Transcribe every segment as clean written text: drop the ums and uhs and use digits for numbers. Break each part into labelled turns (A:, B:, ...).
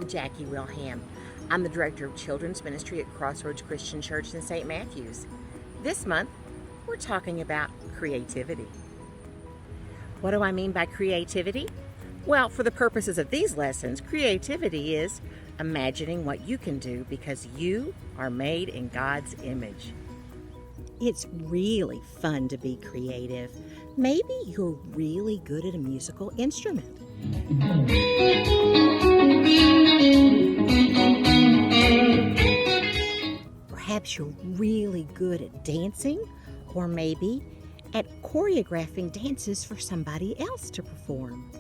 A: Jackie Wilhelm. I'm the Director of Children's Ministry at Crossroads Christian Church in St. Matthews. This month, we're talking about creativity. What do I mean by creativity? Well, for the purposes of these lessons, creativity is imagining what you can do because you are made in God's image. It's really fun to be creative. Maybe you're really good at a musical instrument. Perhaps you're really good at dancing, or maybe at choreographing dances for somebody else to perform.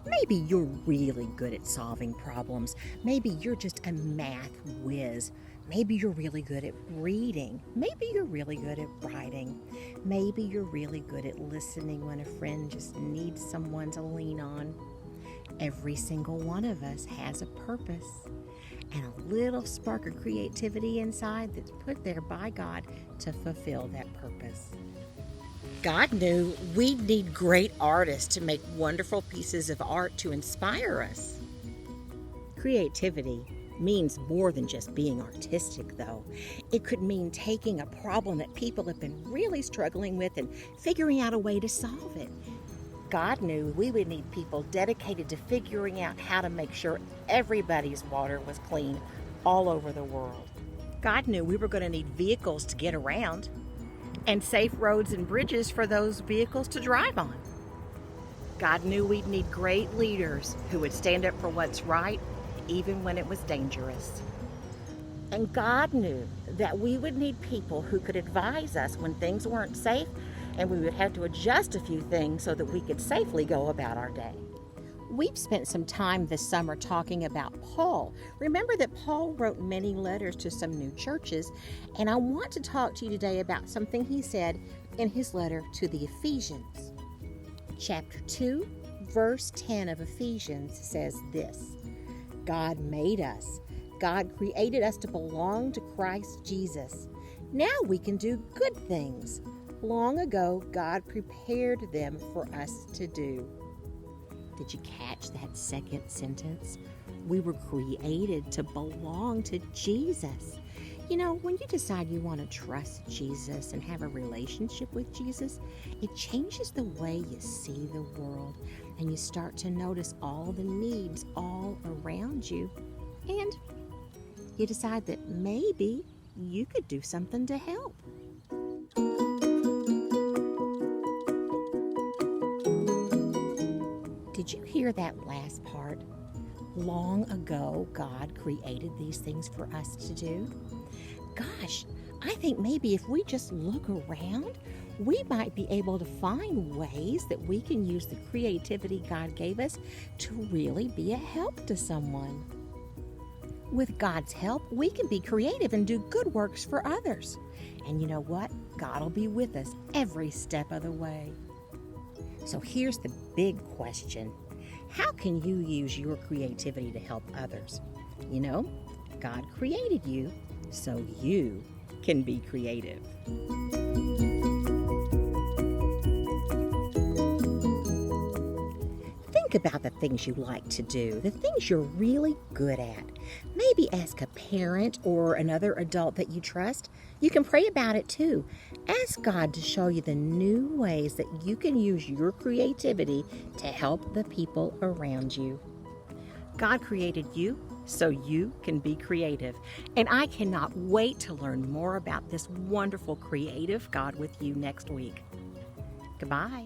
A: Maybe you're really good at solving problems. Maybe you're just a math whiz. Maybe you're really good at reading. Maybe you're really good at writing. Maybe you're really good at listening when a friend just needs someone to lean on. Every single one of us has a purpose and a little spark of creativity inside that's put there by God to fulfill that purpose. God knew we'd need great artists to make wonderful pieces of art to inspire us. Creativity means more than just being artistic, though. It could mean taking a problem that people have been really struggling with and figuring out a way to solve it. God knew we would need people dedicated to figuring out how to make sure everybody's water was clean all over the world. God knew we were going to need vehicles to get around and safe roads and bridges for those vehicles to drive on. God knew we'd need great leaders who would stand up for what's right, even when it was dangerous. And God knew that we would need people who could advise us when things weren't safe, and we would have to adjust a few things so that we could safely go about our day. We've spent some time this summer talking about Paul. Remember that Paul wrote many letters to some new churches, and I want to talk to you today about something he said in his letter to the Ephesians. Chapter 2, verse 10 of Ephesians says this: God made us. God created us to belong to Christ Jesus. Now we can do good things. Long ago, God prepared them for us to do. Did you catch that second sentence? We were created to belong to Jesus. You know, when you decide you want to trust Jesus and have a relationship with Jesus, it changes the way you see the world, and you start to notice all the needs all around you, and you decide that maybe you could do something to help. Did you hear that last part? Long ago, God created these things for us to do. Gosh, I think maybe if we just look around, we might be able to find ways that we can use the creativity God gave us to really be a help to someone. With God's help, we can be creative and do good works for others. And you know what? God will be with us every step of the way. So here's the big question. How can you use your creativity to help others? You know, God created you so you can be creative. Think about the things you like to do, the things you're really good at. Maybe ask a parent or another adult that you trust. You can pray about it too. Ask God to show you the new ways that you can use your creativity to help the people around you. God created you so you can be creative. And I cannot wait to learn more about this wonderful creative God with you next week. Goodbye.